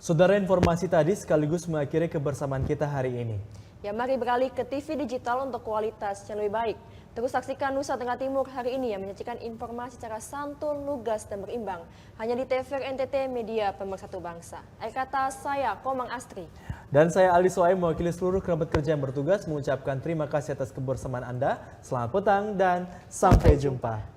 A: Saudara, informasi tadi sekaligus mengakhiri kebersamaan kita hari ini.
B: Ya, mari beralih ke TV digital untuk kualitas yang lebih baik. Terus saksikan Nusa Tenggara Timur hari ini yang menyajikan informasi secara santun, lugas, dan berimbang. Hanya di TVRI NTT, media pemersatu bangsa. Akhir kata saya, Komang Astri.
A: Dan saya Ali Soaim mewakili seluruh kerabat kerja yang bertugas mengucapkan terima kasih atas kebersamaan Anda. Selamat petang dan sampai jumpa.